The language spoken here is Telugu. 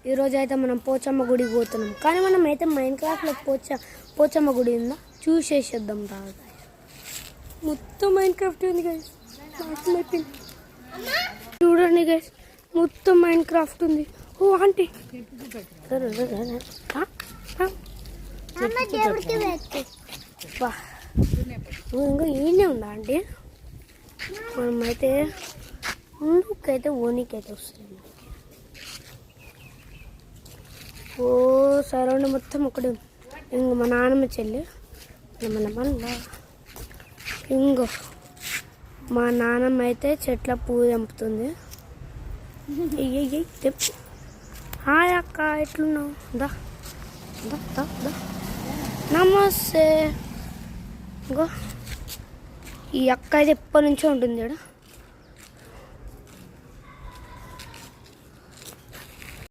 ఈరోజు అయితే మనం పోచమ్మ గుడికి పోతున్నాం. కానీ మనం అయితే మైన్క్రాఫ్ట్లో పోచమ్మ గుడి ఉందా చూసేసేద్దాం రా. మొత్తం మైన్క్రాఫ్ట్ ఉంది గైస్. చూడండి గైస్, మొత్తం మైన్క్రాఫ్ట్ ఉంది. ఓ ఆంటీ ఇంకా ఈయనే ఉందా ఆంటీ? మనమైతే ముందుకైతే ఓనికైతే వస్తుంది. ఓ సరౌండ్ మొత్తం ఒకటి. ఇంకో మా నాన్నమ్మ చెల్లి మన మళ్ళా ఇంకో మా నాన్నమ్మ అయితే చెట్ల పువ్వు తెంపుతుంది. హాయ్ అక్క, ఎట్లున్నావు? దా దా దా దా నమస్తే. ఇంకో ఈ అక్క అయితే ఎప్పటి నుంచో ఉంటుంది ఇక్కడ.